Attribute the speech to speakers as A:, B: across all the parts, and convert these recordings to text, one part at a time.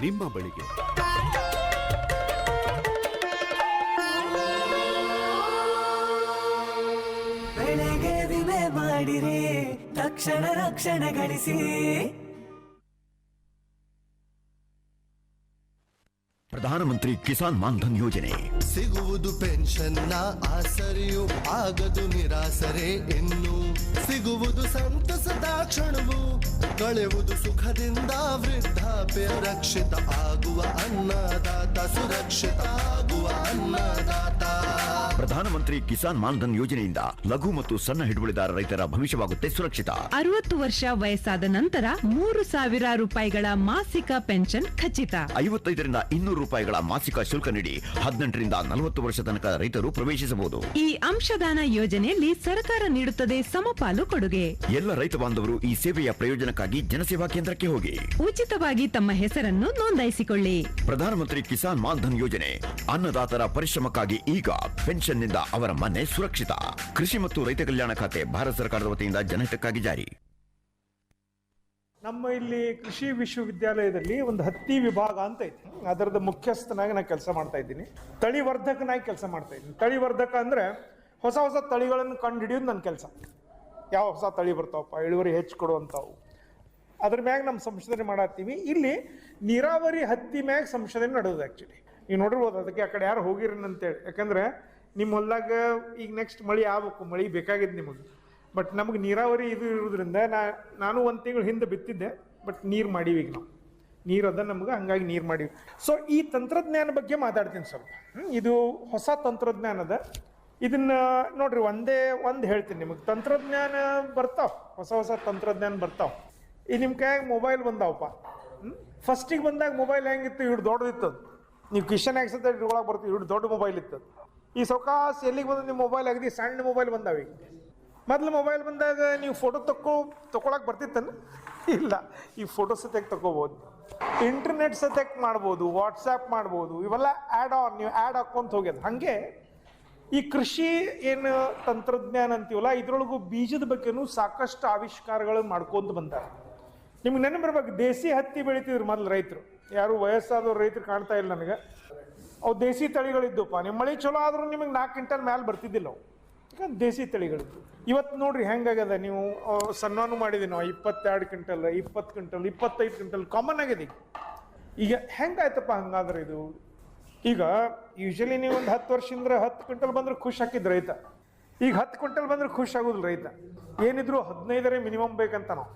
A: ನಿಮ್ಮ ಬಳಿಗೆ.
B: ಬೆಳೆಗೆ ವಿಮೆ ಮಾಡಿರಿ, ತಕ್ಷಣ ರಕ್ಷಣೆ ಗಳಿಸಿ.
C: ಪ್ರಧಾನಮಂತ್ರಿ ಕಿಸಾನ್ ಮಾನ್ಧನ್ ಯೋಜನೆ
D: ಸಿಗುವುದು ಪೆನ್ಷನ್ನ ಆಸರೆಯು ಆಗದು ನಿರಾಸರೆ ಇನ್ನು ಸಿಗುವುದು ಸಂತಸದ ಕ್ಷಣವು ಕಳೆಯುವುದು ಸುಖದಿಂದ ವೃದ್ಧಾಪ್ಯ ರಕ್ಷಿತ ಆಗುವ ಅನ್ನದಾತ ಸುರಕ್ಷಿತ ಆಗುವ ಅನ್ನದಾತ.
C: ಪ್ರಧಾನಮಂತ್ರಿ ಕಿಸಾನ್ ಮಾನ್ಧನ್ ಯೋಜನೆಯಿಂದ ಲಘು ಮತ್ತು ಸಣ್ಣ ಹಿಡುವಳಿದಾರ ರೈತರ ಭವಿಷ್ಯವಾಗುತ್ತೆ ಸುರಕ್ಷಿತ.
E: 60 ವರ್ಷ ವಯಸ್ಸಾದ ನಂತರ 3,000 ರೂಪಾಯಿಗಳ ಮಾಸಿಕ ಪೆನ್ಷನ್ ಖಚಿತ.
C: 55ರಿಂದ 200 ರೂಪಾಯಿಗಳ ಮಾಸಿಕ ಶುಲ್ಕ ನೀಡಿ 18ರಿಂದ 40 ವರ್ಷ ತನಕ ರೈತರು ಪ್ರವೇಶಿಸಬಹುದು.
E: ಈ ಅಂಶದಾನ ಯೋಜನೆಯಲ್ಲಿ ಸರ್ಕಾರ ನೀಡುತ್ತದೆ ಸಮಪಾಲು ಕೊಡುಗೆ.
C: ಎಲ್ಲ ರೈತ ಬಾಂಧವರು ಈ ಸೇವೆಯ ಪ್ರಯೋಜನಕ್ಕಾಗಿ ಜನಸೇವಾ ಕೇಂದ್ರಕ್ಕೆ ಹೋಗಿ
E: ಉಚಿತವಾಗಿ ತಮ್ಮ ಹೆಸರನ್ನು ನೋಂದಾಯಿಸಿಕೊಳ್ಳಿ.
C: ಪ್ರಧಾನಮಂತ್ರಿ ಕಿಸಾನ್ ಮಾನ್ಧನ್ ಯೋಜನೆ ಅನ್ನದಾತರ ಪರಿಶ್ರಮಕ್ಕಾಗಿ ಈಗ, ಪೆನ್ಷನ್ನಿಂದ ಅವರ ಮನೆ ಸುರಕ್ಷಿತ. ಕೃಷಿ ಮತ್ತು ರೈತ ಕಲ್ಯಾಣ ಖಾತೆ ಭಾರತ ಸರ್ಕಾರದ ವತಿಯಿಂದ ಜನಹಿತಕ್ಕಾಗಿ ಜಾರಿ.
F: ನಮ್ಮ ಇಲ್ಲಿ ಕೃಷಿ ವಿಶ್ವವಿದ್ಯಾಲಯದಲ್ಲಿ ಒಂದು ಹತ್ತಿ ವಿಭಾಗ ಅಂತ ಐತಿ. ಅದರದ ಮುಖ್ಯಸ್ಥನಾಗಿ ನಾನು ಕೆಲಸ ಮಾಡ್ತಾ ಇದ್ದೀನಿ. ತಳಿವರ್ಧಕನಾಗಿ ಕೆಲಸ ಮಾಡ್ತಾ ಇದ್ದೀನಿ. ತಳಿವರ್ಧಕ ಅಂದರೆ ಹೊಸ ಹೊಸ ತಳಿಗಳನ್ನು ಕಂಡು ಹಿಡಿಯೋದು ನನ್ನ ಕೆಲಸ. ಯಾವ ಹೊಸ ತಳಿ ಬರ್ತಾವಪ್ಪ, ಇಳುವರಿ ಹೆಚ್ಚು ಕೊಡುವಂಥವು, ಅದ್ರ ಮ್ಯಾಗ ನಮ್ಮ ಸಂಶೋಧನೆ ಮಾಡತ್ತೀವಿ. ಇಲ್ಲಿ ನೀರಾವರಿ ಹತ್ತಿ ಮ್ಯಾಗ ಸಂಶೋಧನೆ ನಡೆಯೋದು. ಆ್ಯಕ್ಚುಲಿ ನೀವು ನೋಡಿರ್ಬೋದು, ಅದಕ್ಕೆ ಆ ಕಡೆ ಯಾರು ಹೋಗಿರನ್ ಅಂತೇಳಿ. ಯಾಕಂದರೆ ನಿಮ್ಮ ಹೊಲ್ದಾಗ ಈಗ ನೆಕ್ಸ್ಟ್ ಮಳೆ ಆಗ್ಬೇಕು, ಮಳೆ ಬೇಕಾಗಿದ್ದು ನಿಮಗೆ. ಬಟ್ ನಮಗೆ ನೀರಾವರಿ ಇದು ಇರೋದ್ರಿಂದ ನಾನು ಒಂದು ತಿಂಗಳು ಹಿಂದೆ ಬಿತ್ತಿದ್ದೆ, ಬಟ್ ನೀರು ಮಾಡೀವಿ. ಈಗ ನಾವು ನೀರು ಅದ ನಮ್ಗೆ, ಹಂಗಾಗಿ ನೀರು ಮಾಡೀವಿ. ಸೊ ಈ ತಂತ್ರಜ್ಞಾನ ಬಗ್ಗೆ ಮಾತಾಡ್ತೀನಿ ಸ್ವಲ್ಪ. ಇದು ಹೊಸ ತಂತ್ರಜ್ಞಾನ ಅದ. ಇದನ್ನು ನೋಡ್ರಿ, ಒಂದು ಹೇಳ್ತೀನಿ ನಿಮಗೆ. ತಂತ್ರಜ್ಞಾನ ಬರ್ತಾವೆ, ಹೊಸ ಹೊಸ ತಂತ್ರಜ್ಞಾನ ಬರ್ತಾವೆ. ಈ ನಿಮ್ಮ ಕೈಯಾಗ ಮೊಬೈಲ್ ಬಂದಾವಪ್ಪ. ಫಸ್ಟಿಗೆ ಬಂದಾಗ ಮೊಬೈಲ್ ಹೆಂಗಿತ್ತು, ಇವ್ರು ದೊಡ್ಡದಿತ್ತು. ನೀವು ಕಿಶನ್ ಆಕ್ಸತ್ತೆ ಇಟ್ಕೊಳಕ್ಕೆ ಬರ್ತೀವಿ, ಇವ್ರು ದೊಡ್ಡ ಮೊಬೈಲ್ ಇತ್ತು. ಈ ಸೌಕಾಸ ಎಲ್ಲಿಗೆ ಬಂದ ನಿಮ್ಮ ಮೊಬೈಲ್ ಅಗದಿ ಸಣ್ಣ ಮೊಬೈಲ್ ಬಂದಾವೆ. ಈಗ ಮೊದಲು ಮೊಬೈಲ್ ಬಂದಾಗ ನೀವು ಫೋಟೋ ತೊಗೊಳಕ್ಕೆ ಬರ್ತಿತ್ತನ? ಇಲ್ಲ, ಈ ಫೋಟೋ ಸತ್ಯಕ್ಕೆ ತೊಗೋಬೋದು, ಇಂಟರ್ನೆಟ್ ಸತ್ಯಕ್ಕೆ ಮಾಡ್ಬೋದು, ವಾಟ್ಸಾಪ್ ಮಾಡ್ಬೋದು. ಇವೆಲ್ಲ ನೀವು ಆ್ಯಡ್ ಹಾಕ್ಕೊಂತ ಹೋಗ್ಯದ. ಹಾಗೆ ಈ ಕೃಷಿ ಏನು ತಂತ್ರಜ್ಞಾನ ಅಂತೀವಲ್ಲ, ಇದ್ರೊಳಗೂ ಬೀಜದ ಬಗ್ಗೆನೂ ಸಾಕಷ್ಟು ಆವಿಷ್ಕಾರಗಳು ಮಾಡ್ಕೊಂತ ಬಂದಾರೆ. ನಿಮ್ಗೆ ನೆನಪಿರ್ಬೇಕು, ದೇಸಿ ಹತ್ತಿ ಬೆಳಿತಿದ್ರು ಮೊದಲು ರೈತರು. ಯಾರು ವಯಸ್ಸಾದವ್ರು ರೈತರು ಕಾಣ್ತಾ ಇಲ್ಲ ನನಗೆ. ಅವು ದೇಸಿ ತಳಿಗಳಿದ್ದಪ್ಪ. ನಿಮ್ಮ ಮಳೆ ಚಲೋ ಆದರೂ ನಿಮಗೆ 4 ಕ್ವಿಂಟಲ್ ಮ್ಯಾಲೆ ಬರ್ತಿದ್ದಿಲ್ಲ ಅವು. ಈಗ ದೇಸಿ ತಳಿಗಳಿದ್ದು. ಇವತ್ತು ನೋಡ್ರಿ ಹೆಂಗಾಗ್ಯದ. ನೀವು ಸಣ್ಣವನ್ನು ಮಾಡಿದ್ದೀವಿ ನಾವು 22 ಕ್ವಿಂಟಲ್, 20 ಕ್ವಿಂಟಲ್, 25 ಕ್ವಿಂಟಲ್ ಕಾಮನ್ ಆಗಿದೆ ಈಗ. ಹೆಂಗಾಯ್ತಪ್ಪ ಹಂಗಾದ್ರೆ ಇದು? ಈಗ ಯೂಶಲಿ ನೀವು ಒಂದು 10 ವರ್ಷದಿಂದ 10 ಕ್ವಿಂಟಲ್ ಬಂದ್ರೆ ಖುಷಿ ಹಾಕಿದ್ದು ರೈತ. ಈಗ 10 ಕ್ವಿಂಟಲ್ ಬಂದ್ರೆ ಖುಷಿ ಆಗೋದಿಲ್ಲ ರೈತ. ಏನಿದ್ರು 15 ಮಿನಿಮಮ್ ಬೇಕಂತ ನಾವು.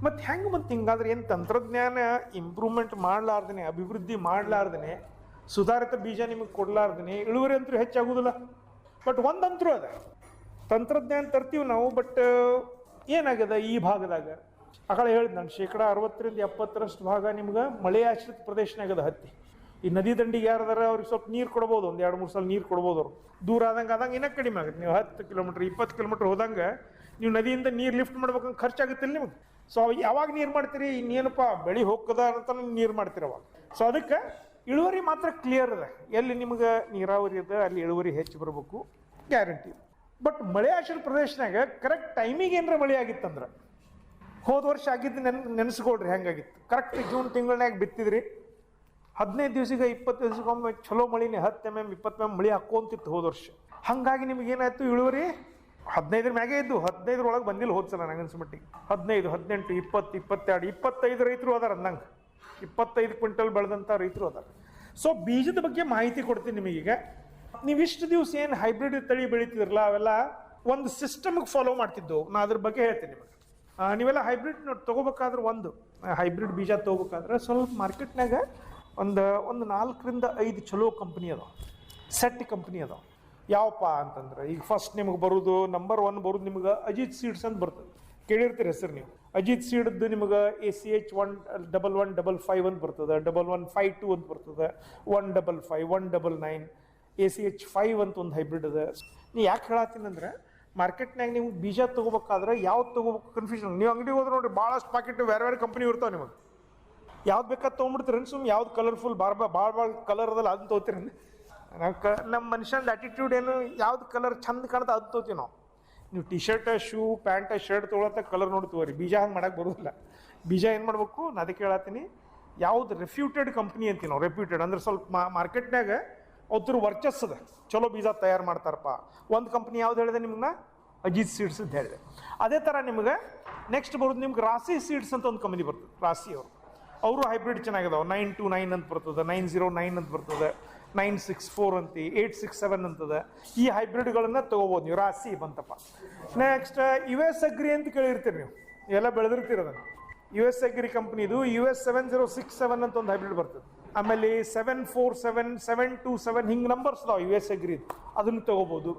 F: ಮತ್ತು ಹೆಂಗೆ ಮತ್ತು ಹಿಂಗಾದ್ರೆ ಏನು ತಂತ್ರಜ್ಞಾನ ಇಂಪ್ರೂವ್ಮೆಂಟ್ ಮಾಡಲಾರ್ದೇ, ಅಭಿವೃದ್ಧಿ ಮಾಡಲಾರ್ದೇ, ಸುಧಾರಿತ ಬೀಜ ನಿಮಗೆ ಕೊಡಲಾರ್ದೇ ಇಳುವರಿ ಅಂತೂ ಹೆಚ್ಚಾಗೋದಿಲ್ಲ. ಬಟ್ ಒಂದಂತರೂ ಅದ, ತಂತ್ರಜ್ಞಾನ ತರ್ತೀವಿ ನಾವು. ಬಟ್ ಏನಾಗ್ಯದ ಈ ಭಾಗದಾಗ, ಆಕಡೆ ಹೇಳಿದ್ ನಾನು, 60% 70% ಭಾಗ ನಿಮ್ಗೆ ಮಳೆ ಆಶ್ರಿತ ಪ್ರದೇಶನಾಗದ ಹತ್ತಿ. ಈ ನದಿ ದಂಡಿಗೆ ಯಾರದಾರ ಅವ್ರಿಗೆ ಸ್ವಲ್ಪ ನೀರು ಕೊಡ್ಬೋದು, ಒಂದು 2-3 ಸಲ ನೀರು ಕೊಡ್ಬೋದು. ಅವ್ರು ದೂರ ಆದಂಗೆ ಇನ್ನೂ ಕಡಿಮೆ ಆಗುತ್ತೆ. ನೀವು 10 ಕಿಲೋಮೀಟ್ರ್ 20 ಕಿಲೋಮೀಟ್ರ್ ಹೋದಂಗೆ ನೀವು ನದಿಯಿಂದ ನೀರು ಲಿಫ್ಟ್ ಮಾಡ್ಬೇಕಂದ್ರೆ ಖರ್ಚಾಗುತ್ತಿಲ್ಲ ನಿಮಗೆ. ಸೊ ಯಾವಾಗ ನೀರು ಮಾಡ್ತೀರಿ, ಇನ್ನೇನಪ್ಪ ಬೆಳೆ ಹೋಗ್ತದ ಅಂತ ನೀರು ಮಾಡ್ತೀರಿ ಅವಾಗ. ಸೊ ಅದಕ್ಕೆ ಇಳುವರಿ ಮಾತ್ರ ಕ್ಲಿಯರ್ ಅದ. ಎಲ್ಲಿ ನಿಮ್ಗೆ ನೀರಾವರಿ ಅದ ಅಲ್ಲಿ ಇಳುವರಿ ಹೆಚ್ಚು ಬರಬೇಕು, ಗ್ಯಾರಂಟಿ. ಬಟ್ ಮಳೆ ಆಶ್ರಿತ ಪ್ರದೇಶನಾಗ ಕರೆಕ್ಟ್ ಟೈಮಿಗೆ ಏನಾರ ಮಳೆ ಆಗಿತ್ತಂದ್ರೆ, ಹೋದ ವರ್ಷ ಆಗಿದ್ದು ನೆನೆಸ್ಕೊಳ್ರಿ ಹೆಂಗಾಗಿತ್ತು. ಕರೆಕ್ಟ್ ಜೂನ್ ತಿಂಗಳನ್ಯಾಗ ಬಿತ್ತಿದ್ರಿ, 15 ದಿವಸಿಗೆ 20 ದಿವಸಕ್ಕೊಮ್ಮೆ ಚಲೋ ಮಳಿನೇ 10 mm 20 mm ಮಳೆ ಹಾಕ್ಕೊಂತಿತ್ತು ಹೋದ ವರ್ಷ. ಹಾಗಾಗಿ ನಿಮ್ಗೆ ಏನಾಯ್ತು, ಇಳುವರಿ 15 ಮ್ಯಾಗೆ ಇದ್ದು 15 ಬಂದಿಲ್ಲ ಹೋದ್ಸಲ ನಂಗೆ ಅನ್ಸ್ಮಟ್ಟಿಗೆ. 15, 18, 20, 22, 25 ರೈತರು ಅದಾರ ಅಂದಂಗೆ. 25 ಕ್ವಿಂಟಲ್ ಬೆಳೆದಂಥ ರೈತರು ಅದಾರ. ಸೊ ಬೀಜದ ಬಗ್ಗೆ ಮಾಹಿತಿ ಕೊಡ್ತೀನಿ ನಿಮಗೀಗ. ನೀವು ಇಷ್ಟು ದಿವಸ ಏನು ಹೈಬ್ರಿಡ್ ತಳಿ ಬೆಳೀತಿದ್ರಲ್ಲ, ಅವೆಲ್ಲ ಒಂದು ಸಿಸ್ಟಮ್ಗೆ ಫಾಲೋ ಮಾಡ್ತಿದ್ದವು. ನಾನು ಅದ್ರ ಬಗ್ಗೆ ಹೇಳ್ತೀನಿ ನಿಮಗೆ. ನೀವೆಲ್ಲ ಹೈಬ್ರಿಡ್ ತೊಗೋಬೇಕಾದ್ರೆ, ಒಂದು ಹೈಬ್ರಿಡ್ ಬೀಜ ತೊಗೋಬೇಕಾದ್ರೆ ಸ್ವಲ್ಪ ಮಾರ್ಕೆಟ್ನಾಗ ಒಂದು 4ರಿಂದ 5 ಚಲೋ ಕಂಪ್ನಿ ಅದಾವೆ, ಸೆಟ್ ಕಂಪ್ನಿ ಅದಾವೆ. ಯಾವಪ್ಪ ಅಂತಂದ್ರೆ, ಈಗ ಫಸ್ಟ್ ನಿಮಗೆ ಬರೋದು ನಂಬರ್ 1 ಬರೋದು ನಿಮ್ಗೆ ಅಜಿತ್ ಸೀಡ್ಸ್ ಅಂತ ಬರ್ತದೆ. ಕೇಳಿರ್ತೀರಿ ಹೆಸರು ನೀವು. ಅಜಿತ್ ಸೀಡ್ದು ನಿಮ್ಗೆ ACH 11155 ಅಂತ ಬರ್ತದೆ, 1152 ಅಂತ ಬರ್ತದೆ, 155, 199, ACH 5 ಅಂತ ಒಂದು ಹೈಬ್ರಿಡ್ ಅದ. ನೀವು ಯಾಕೆ ಹೇಳತ್ತೀನಿ ಅಂದ್ರೆ, ಮಾರ್ಕೆಟ್ನಾಗ ನೀವು ಬೀಜ ತೊಗೋಬೇಕಾದ್ರೆ ಯಾವ್ದು ತೊಗೋಬೇಕು ಕನ್ಫ್ಯೂಷನ್. ನೀವು ಅಂಗಡಿಗೆ ಹೋದ್ರೆ ನೋಡಿರಿ, ಭಾಳಷ್ಟು ಪಾಕೆಟ್ ಬೇರೆ ಕಂಪ್ನಿ ಇರ್ತಾವೆ. ನಿಮಗೆ ಯಾವ್ದು ಬೇಕಾದ್ ತೊಗೊಂಡ್ಬಿಡ್ತೀರಿ, ಸುಮ್ಮನೆ ಯಾವ್ದು ಕಲರ್ಫುಲ್ ಭಾಳ ಕಲರ್ ಅದಲ್ಲ ಅದನ್ನ ತೊಗೋತೀರಿ. ನಮ್ಮ ಮನುಷ್ಯನ ಆಟಿಟ್ಯೂಡ್ ಏನು, ಯಾವ್ದು ಕಲರ್ ಚಂದ ಕಾಣ್ತಾ ಅದು ತೊಗೋತೀವಿ ನಾವು. ನೀವು T shirt, shoe, pant, shirt ತೊಗೊಳತ್ತ ಕಲರ್ ನೋಡ್ತೀವಿ. ಬೀಜ ಹಂಗೆ ಮಾಡಕ್ಕೆ ಬರೋದಿಲ್ಲ. ಬೀಜ ಏನು ಮಾಡ್ಬೇಕು, ನಾನು ಅದಕ್ಕೆ ಹೇಳತ್ತೀನಿ, ಯಾವ್ದು ರೆಪ್ಯೂಟೆಡ್ ಕಂಪ್ನಿ ಅಂತೀವಿ ನಾವು. ರೆಪ್ಯೂಟೆಡ್ ಅಂದ್ರೆ ಸ್ವಲ್ಪ ಮಾರ್ಕೆಟ್ನಾಗ ಅವ್ರ ವರ್ಚಸ್ಸದ, ಚಲೋ ಬೀಜ ತಯಾರು ಮಾಡ್ತಾರಪ್ಪ. ಒಂದು ಕಂಪ್ನಿ ಯಾವ್ದು ಹೇಳಿದೆ ನಿಮ್ಗೆ? ಅಜಿತ್ ಸೀಡ್ಸ್ ಅಂತ ಹೇಳಿದೆ. ಅದೇ ಥರ ನಿಮ್ಗೆ ನೆಕ್ಸ್ಟ್ ಬರೋದು ನಿಮ್ಗೆ ರಾಶಿ ಸೀಡ್ಸ್ ಅಂತ ಒಂದು ಕಂಪ್ನಿ ಬರ್ತದೆ. ರಾಶಿ ಅವರು ಹೈಬ್ರಿಡ್ ಚೆನ್ನಾಗಿದಾವೆ. 929 ಅಂತ ಬರ್ತದೆ, 909 ಅಂತ ಬರ್ತದೆ, 964 ಅಂತಿ, 867 ಅಂತದೆ. ಈ ಹೈಬ್ರಿಡ್ಗಳನ್ನು ತೊಗೋಬೋದು ನೀವು. ರಾಶಿ ಬಂತಪ್ಪ. ನೆಕ್ಸ್ಟ್ US ಅಗ್ರಿ ಅಂತ ಕೇಳಿರ್ತೀರಿ ನೀವು, ಎಲ್ಲ ಬೆಳೆದಿರ್ತೀರ ಅದನ್ನು. US ಅಗ್ರಿ ಕಂಪ್ನಿದು US 7067 ಅಂತ ಒಂದು ಹೈಬ್ರಿಡ್ ಬರ್ತದೆ. ಆಮೇಲೆ 747, 727 ಹಿಂಗೆ ನಂಬರ್ಸ್ ಅದಾವೆ US ಅಗ್ರಿ, ಅದನ್ನು ತೊಗೋಬೋದು.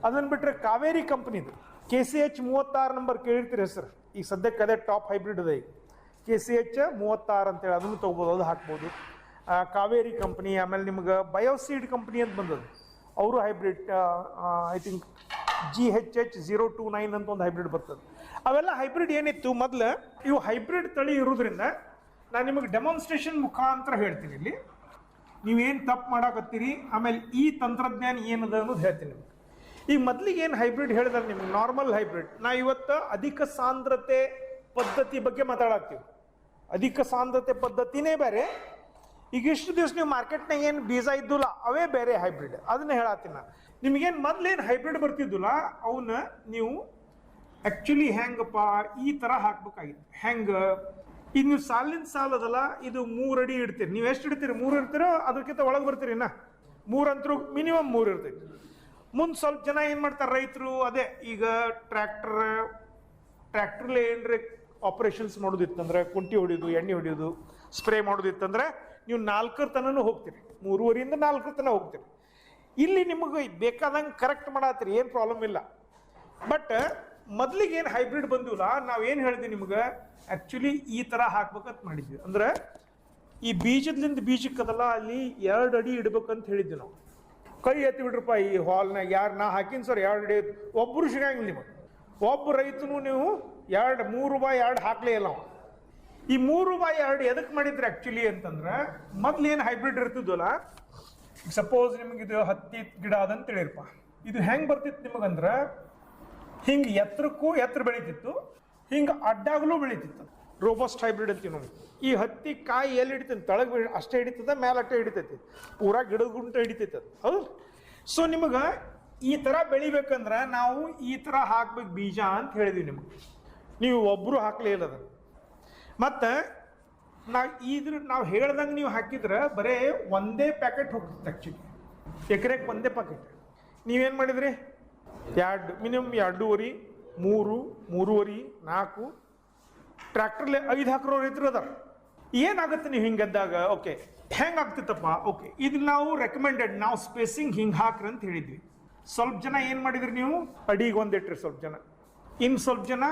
F: ಅದನ್ನು ಬಿಟ್ಟರೆ ಕಾವೇರಿ ಕಂಪ್ನಿದು KCH 36 ನಂಬರ್ ಕೇಳಿರ್ತೀರಿ ಹೆಸರು. ಈಗ ಸದ್ಯಕ್ಕೆ ಅದೇ ಟಾಪ್ ಹೈಬ್ರಿಡ್ ಇದೆ ಈಗ, KCH 36 ಅಂತೇಳಿ, ಅದನ್ನು ತೊಗೋಬೋದು, ಅದು ಹಾಕ್ಬೋದು. ಕಾವೇರಿ ಕಂಪ್ನಿ. ಆಮೇಲೆ ನಿಮ್ಗೆ ಬಯೋಸೀಡ್ ಕಂಪ್ನಿ ಅಂತ ಬಂದದ್ದು, ಅವರು ಹೈಬ್ರಿಡ್. ಐ ಥಿಂಕ್ GHH 029 ಅಂತ ಒಂದು ಹೈಬ್ರಿಡ್ ಬರ್ತದೆ. ಅವೆಲ್ಲ ಹೈಬ್ರಿಡ್ ಏನಿತ್ತು ಮೊದಲು, ಇವು ಹೈಬ್ರಿಡ್ ತಳಿ ಇರೋದ್ರಿಂದ ನಾನು ನಿಮಗೆ ಡೆಮಾನ್ಸ್ಟ್ರೇಷನ್ ಮುಖಾಂತರ ಹೇಳ್ತೀನಿ. ಇಲ್ಲಿ ನೀವೇನು ತಪ್ಪು ಮಾಡಾಕತ್ತೀರಿ, ಆಮೇಲೆ ಈ ತಂತ್ರಜ್ಞಾನ ಏನದ ಅನ್ನೋದು ಹೇಳ್ತೀನಿ ನಿಮ್ಗೆ. ಈಗ ಮೊದಲಿಗೆ ಏನು ಹೈಬ್ರಿಡ್ ಹೇಳಿದ್ರೆ ನಿಮ್ಗೆ ನಾರ್ಮಲ್ ಹೈಬ್ರಿಡ್. ನಾ ಇವತ್ತು ಅಧಿಕ ಸಾಂದ್ರತೆ ಪದ್ಧತಿ ಬಗ್ಗೆ ಮಾತಾಡತ್ತೀವಿ. ಅಧಿಕ ಸಾಂದ್ರತೆ ಪದ್ಧತಿನೇ ಬೇರೆ. ಈಗ ಇಷ್ಟು ದಿವಸ ನೀವು ಮಾರ್ಕೆಟ್ನಾಗ ಏನು ಬೀಜ ಇದ್ದಿಲ್ಲ ಅವೇ ಬೇರೆ ಹೈಬ್ರಿಡ್, ಅದನ್ನ ಹೇಳತ್ತೀನಿ ನಾನು. ನಿಮಗೇನು ಮೊದಲೇನು ಹೈಬ್ರಿಡ್ ಬರ್ತಿದ್ದಿಲ್ಲ ಅವನ್ನ ನೀವು ಆ್ಯಕ್ಚುಲಿ ಹೆಂಗಪ್ಪ ಈ ಥರ ಹಾಕ್ಬೇಕಾಗಿತ್ತು. ಹೆಂಗೆ ಈಗ ನೀವು ಸಾಲಿನ ಸಾಲದಲ್ಲ, ಇದು 3 ಅಡಿ ಇಡ್ತೀರಿ. ನೀವು ಎಷ್ಟು ಇಡ್ತೀರಿ? 3 ಇರ್ತೀರೋ ಅದಕ್ಕಿಂತ ಒಳಗೆ ಬರ್ತೀರಿ. 3 ಅಂತರೂ ಮಿನಿಮಮ್ 3 ಇರ್ತೈತಿ. ಮುಂದೆ ಸ್ವಲ್ಪ ಜನ ಏನು ಮಾಡ್ತಾರೆ ರೈತರು, ಅದೇ ಈಗ ಟ್ರ್ಯಾಕ್ಟ್ರಲ್ಲೇ ಏನ್ರಿ ಆಪರೇಷನ್ಸ್ ಮಾಡೋದಿತ್ತಂದ್ರೆ, ಕುಂಟಿ ಹೊಡಿಯೋದು, ಎಣ್ಣೆ ಹೊಡಿಯೋದು, ಸ್ಪ್ರೇ ಮಾಡೋದಿತ್ತಂದ್ರೆ ನೀವು 4 ತನೂ ಹೋಗ್ತೀರಿ. 3.5ರಿಂದ 4 ತನಕ ಹೋಗ್ತೀರಿ. ಇಲ್ಲಿ ನಿಮಗೆ ಬೇಕಾದಂಗೆ ಕರೆಕ್ಟ್ ಮಾಡತ್ತೀರಿ, ಏನು ಪ್ರಾಬ್ಲಮ್ ಇಲ್ಲ. ಬಟ್ ಮೊದಲಿಗೆ ಏನು ಹೈಬ್ರಿಡ್ ಬಂದಿವಲ್ಲ, ನಾವೇನು ಹೇಳಿದ್ವಿ ನಿಮ್ಗೆ, ಆ್ಯಕ್ಚುಲಿ ಈ ಥರ ಹಾಕ್ಬೇಕಂತ ಮಾಡಿದ್ವಿ. ಅಂದ್ರೆ ಈ ಬೀಜದಿಂದ ಬೀಜಕ್ಕದಲ್ಲ ಅಲ್ಲಿ 2 ಅಡಿ ಇಡ್ಬೇಕಂತ ಹೇಳಿದ್ವಿ ನಾವು. ಕೈ ಎತ್ತಿ ಬಿಡ್ರಪ್ಪ ಈ ಹಾಲ್ನಾಗ, ಯಾರು ನಾ ಹಾಕಿನ ಸರ್ 2 ಅಡಿ, ಒಬ್ಬರು ಸಿಗಂಗಿಲ್ಲ ನಿಮಗೆ. ಒಬ್ಬ ರೈತನು ನೀವು 3x2 ಹಾಕ್ಲೇ ಇಲ್ಲ. ಈ 3x2 ಎದಕ್ಕೆ ಮಾಡಿದ್ರೆ ಆ್ಯಕ್ಚುಲಿ ಅಂತಂದ್ರೆ, ಮೊದ್ಲು ಏನು ಹೈಬ್ರಿಡ್ ಇರ್ತಿದ್ವಲ್ಲ, ಸಪೋಸ್ ನಿಮಗೆ ಇದು ಹತ್ತಿ ಗಿಡ ಅದಂತ ಹೇಳಿರಪ್ಪ, ಇದು ಹೆಂಗೆ ಬರ್ತಿತ್ತು ನಿಮಗಂದ್ರೆ, ಹಿಂಗೆ ಎತ್ತರಕ್ಕೂ ಎತ್ತರ ಬೆಳೀತಿತ್ತು, ಹಿಂಗೆ ಅಡ್ಡಾಗಲೂ ಬೆಳೀತಿತ್ತು. ರೋಬಸ್ಟ್ ಹೈಬ್ರಿಡ್ ಅಂತೀವಿ ನಾವು. ಈ ಹತ್ತಿ ಕಾಯಿ ಎಲ್ಲಿ ಹಿಡಿತೈತಿ? ತಳಗೆ ಅಷ್ಟೇ ಹಿಡಿತದ, ಮೇಲೆ ಅಷ್ಟೇ ಹಿಡಿತೈತಿ, ಪೂರಾ ಗಿಡದ ಗುಂಟ ಹಿಡಿತೈತಿ ಅದು, ಹೌದು. ಸೊ ನಿಮಗೆ ಈ ಥರ ಬೆಳಿಬೇಕಂದ್ರೆ ನಾವು ಈ ಥರ ಹಾಕ್ಬೇಕು ಬೀಜ ಅಂತ ಹೇಳಿದ್ವಿ ನಿಮಗೆ. ನೀವು ಒಬ್ಬರು ಹಾಕ್ಲೇ ಇಲ್ಲ ಅದನ್ನು. ಮತ್ತು ನಾವು ಹೇಳ್ದಂಗೆ ನೀವು ಹಾಕಿದ್ರೆ ಬರೀ ಒಂದೇ ಪ್ಯಾಕೆಟ್ ಹೋಗ್ತಿತ್ತು. ಆ್ಯಕ್ಚುಲಿ ಎಕರೆಗೆ ಒಂದೇ ಪ್ಯಾಕೆಟ್. ನೀವೇನು ಮಾಡಿದ್ರಿ? 2 ಮಿನಿಮಮ್ 2.5, 3, 3.5, 4 ಟ್ರ್ಯಾಕ್ಟರ್ಲೆ 5 ಹಾಕಿರೋ ರೈತರು ಅದಾರ. ಏನಾಗುತ್ತೆ ನೀವು ಹಿಂಗೆದ್ದಾಗ? ಓಕೆ, ಹೆಂಗೆ ಆಗ್ತಿತ್ತಪ್ಪ? ಓಕೆ, ಇದು ನಾವು ರೆಕಮೆಂಡೆಡ್, ನಾವು ಸ್ಪೇಸಿಂಗ್ ಹಿಂಗೆ ಹಾಕ್ರಿ ಅಂತ ಹೇಳಿದ್ವಿ. ಸ್ವಲ್ಪ ಜನ ಏನು ಮಾಡಿದ್ರಿ ನೀವು? ಅಡಿಗೆ 1 ಇಟ್ರಿ ಸ್ವಲ್ಪ ಜನ, ಇನ್ನು ಸ್ವಲ್ಪ ಜನ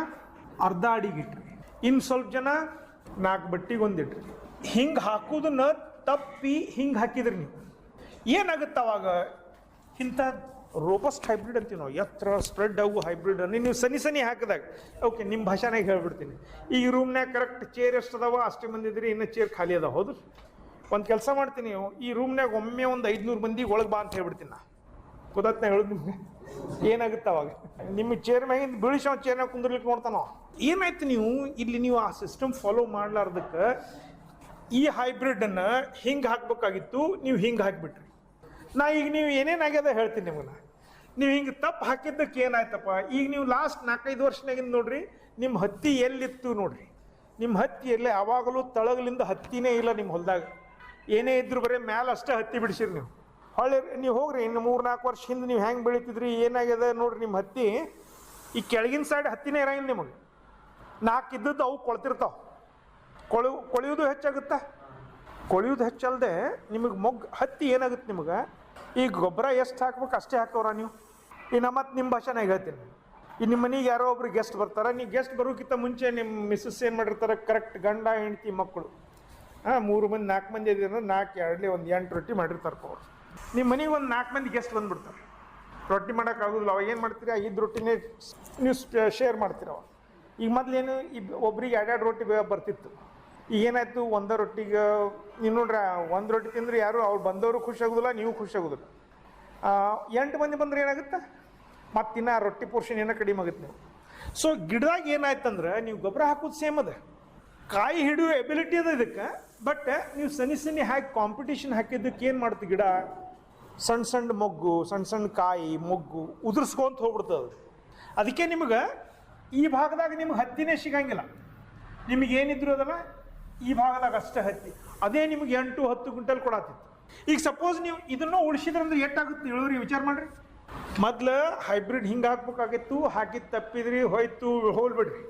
F: ಅರ್ಧ ಅಡಿಗೆ ಇಟ್ರಿ, ಇನ್ನು ಸ್ವಲ್ಪ ಜನ 4 ಬಟ್ಟಿಗೆ 1 ಇಟ್ರಿ. ಹಿಂಗೆ ಹಾಕೋದನ್ನ ತಪ್ಪಿ ಹಿಂಗೆ ಹಾಕಿದ್ರಿ ನೀವು. ಏನಾಗುತ್ತೆ ಅವಾಗ? ಇಂಥ ರೋಬಸ್ಟ್ ಹೈಬ್ರಿಡ್ ಅಂತೀವಿ ನಾವು, ಎತ್ತರ ಸ್ಪ್ರೆಡ್ ಆಗು ಹೈಬ್ರಿಡ್ ಅನ್ನು ನೀವು ಸನಿ ಹಾಕಿದಾಗ. ಓಕೆ, ನಿಮ್ಮ ಭಾಷಾನಾಗ ಹೇಳ್ಬಿಡ್ತೀನಿ. ಈ ರೂಮ್ನಾಗ ಕರೆಕ್ಟ್ ಚೇರ್ ಎಷ್ಟು ಅದಾವ ಅಷ್ಟೇ ಮಂದಿ ಇದ್ರಿ, ಇನ್ನೂ ಚೇರ್ ಖಾಲಿ ಅದಾವ, ಹೌದು. ಒಂದು ಕೆಲಸ ಮಾಡ್ತೀನಿ, ಈ ರೂಮ್ನಾಗ ಒಮ್ಮೆ ಒಂದು 500 ಮಂದಿಗೆ ಒಳಗೆ ಬಾ ಅಂತ ಹೇಳ್ಬಿಡ್ತೀನಿ ನಾ. ಗೊತ್ತಾಗ್ತಾ ಹೇಳೋದು ನಿಮ್ಗೆ? ಏನಾಗುತ್ತೆ ಅವಾಗ? ನಿಮ್ಮ ಚೇರ್ ಮ್ಯಾಗಿಂದ ಬೀಳಿಸಿ ಅವ್ನು ಚೇರ್ನಾಗ ಕುಂದಿರ್ಲಿಕ್ಕೆ ನೋಡ್ತಾನೋ. ಏನಾಯ್ತು ನೀವು ಇಲ್ಲಿ ನೀವು ಆ ಸಿಸ್ಟಮ್ ಫಾಲೋ ಮಾಡ್ಲಾರ್ದಕ್ಕೆ ಈ ಹೈಬ್ರಿಡನ್ನು ಹಿಂಗೆ ಹಾಕ್ಬೇಕಾಗಿತ್ತು, ನೀವು ಹಿಂಗೆ ಹಾಕಿಬಿಟ್ರಿ. ಈಗ ನೀವು ಏನೇನಾಗ್ಯದ ಹೇಳ್ತೀನಿ ನಿಮಗೆ. ನೀವು ಹಿಂಗೆ ತಪ್ಪು ಹಾಕಿದ್ದಕ್ಕೆ ಏನಾಯ್ತಪ್ಪ? ಈಗ ನೀವು ಲಾಸ್ಟ್ 4-5 ವರ್ಷನಾಗಿಂದ ನೋಡ್ರಿ, ನಿಮ್ಮ ಹತ್ತಿ ಎಲ್ಲಿತ್ತು ನೋಡ್ರಿ. ನಿಮ್ಮ ಹತ್ತಿ ಎಲ್ಲೇ ಯಾವಾಗಲೂ ತಳಗಲಿಂದ ಹತ್ತಿನೇ ಇಲ್ಲ ನಿಮ್ಮ ಹೊಲದಾಗ. ಏನೇ ಇದ್ರು ಬರೀ ಮ್ಯಾಲೆ ಅಷ್ಟೇ ಹತ್ತಿ ಬಿಡಿಸಿರಿ ನೀವು. ಹೊಳ್ಳಿ ನೀವು ಹೋಗ್ರಿ, ಇನ್ನು 3-4 ವರ್ಷ ಹಿಂದೆ ನೀವು ಹೆಂಗೆ ಬೆಳೀತಿದ್ರಿ, ಏನಾಗ್ಯದ ನೋಡ್ರಿ. ನಿಮ್ಮ ಹತ್ತಿ ಈ ಕೆಳಗಿನ ಸೈಡ್ ಹತ್ತಿನೇ ಇರಂಗಿಲ್ಲ ನಿಮಗೆ. 4 ಇದ್ದದ್ದು ಅವು ಕೊಳ್ತಿರ್ತಾವೆ. ಕೊಳೆಯೋದು ಹೆಚ್ಚಾಗುತ್ತಾ? ಕೊಳೆಯೋದು ಹೆಚ್ಚಲ್ಲದೆ ನಿಮಗೆ ಹತ್ತಿ ಏನಾಗುತ್ತೆ ನಿಮಗೆ, ಈಗ ಗೊಬ್ಬರ ಎಷ್ಟು ಹಾಕ್ಬೇಕು ಅಷ್ಟೇ ಹಾಕೋರ ನೀವು. ಇನ್ನು ಮತ್ತೆ ನಿಮ್ಮ ಭಾಷೆನಾಗ ಹೇಳ್ತೀನಿ. ಈ ನಿಮ್ಮ ಮನೆಗೆ ಯಾರೋ ಒಬ್ರು ಗೆಸ್ಟ್ ಬರ್ತಾರೆ, ನೀವು ಗೆಸ್ಟ್ ಬರೋಕ್ಕಿಂತ ಮುಂಚೆ ನಿಮ್ಮ ಮಿಸ್ಸಸ್ ಏನು ಮಾಡಿರ್ತಾರೆ, ಕರೆಕ್ಟ್ ಗಂಡ ಹೆಂಡತಿ ಮಕ್ಕಳು 3 ಮಂದಿ 4 ಮಂದಿ ಇದ್ದೀರ, 4 2 1 8 ರೊಟ್ಟಿ ಮಾಡಿರ್ತಾರೆ ಅವ್ರು. ನಿಮ್ಮ ಮನೆಗೆ ಒಂದು 4 ಮಂದಿ ಗೆಸ್ಟ್ ಬಂದುಬಿಡ್ತಾರೆ. ರೊಟ್ಟಿ ಮಾಡೋಕ್ಕಾಗೋದಿಲ್ಲ. ಅವಾಗ ಏನು ಮಾಡ್ತೀರಿ? 5 ರೊಟ್ಟಿನೇ ನೀವು ಶೇರ್ ಮಾಡ್ತೀರ. ಅವಾಗ ಈಗ ಮೊದಲೇನು ಒಬ್ರಿಗೆ 2 ರೊಟ್ಟಿ ಬರ್ತಿತ್ತು. ಈಗ ಏನಾಯ್ತು? 1 ರೊಟ್ಟಿಗೆ ನೀವು ನೋಡ್ರಿ, 1 ರೊಟ್ಟಿ ತಿಂದ್ರೆ ಯಾರು ಅವ್ರು ಬಂದವರು ಖುಷಿ ಆಗೋದಿಲ್ಲ, ನೀವು ಖುಷಿ ಆಗೋದಿಲ್ಲ. 8 ಮಂದಿ ಬಂದ್ರೆ ಏನಾಗುತ್ತೆ? ಮತ್ತಿನ್ನ ರೊಟ್ಟಿ ಪೋರ್ಷನ್ ಏನೋ ಕಡಿಮೆ ಆಗುತ್ತೆ ನೀವು. ಸೊ ಗಿಡದಾಗ ಏನಾಯ್ತಂದ್ರೆ ನೀವು ಗೊಬ್ಬರ ಹಾಕೋದು ಸೇಮ್ ಅದ, ಕಾಯಿ ಹಿಡಿಯೋ ಎಬಿಲಿಟಿ ಅದ ಇದಕ್ಕೆ. ಬಟ್ ನೀವು ಸನಿ ಹಾಕಿ ಕಾಂಪಿಟೇಷನ್ ಹಾಕಿದ್ದಕ್ಕೆ ಏನು ಮಾಡ್ತೀವಿ, ಗಿಡ ಸಣ್ಣ ಸಣ್ಣ ಮೊಗ್ಗು, ಸಣ್ಣ ಸಣ್ಣ ಕಾಯಿ ಮೊಗ್ಗು ಉದುರಿಸ್ಕೊಂತ ಹೋಗ್ಬಿಡ್ತದೆ. ಅದಕ್ಕೆ ನಿಮ್ಗೆ ಈ ಭಾಗದಾಗ ನಿಮ್ಗೆ ಹತ್ತಿನೇ ಸಿಗಂಗಿಲ್ಲ. ನಿಮಗೆ ಏನಿದ್ರು ಅದಲ್ಲ ಈ ಭಾಗದಾಗ ಅಷ್ಟೇ ಹತ್ತಿ, ಅದೇ ನಿಮ್ಗೆ 8-10 ಕ್ವಿಂಟಲ್ ಕೊಡತ್ತಿತ್ತು. ಈಗ ಸಪೋಸ್ ನೀವು ಇದನ್ನು ಉಳಿಸಿದ್ರಂದ್ರೆ ಎಷ್ಟಾಗುತ್ತೆ ಇಳುವರಿ ವಿಚಾರ ಮಾಡಿರಿ. ಮೊದ್ಲು ಹೈಬ್ರಿಡ್ ಹಿಂಗೆ ಹಾಕ್ಬೇಕಾಗಿತ್ತು, ಹಾಕಿದ್ದು ತಪ್ಪಿದ್ರಿ ಹೋಯ್ತು ಹೋಲ್ಬಿಡ್ರಿ.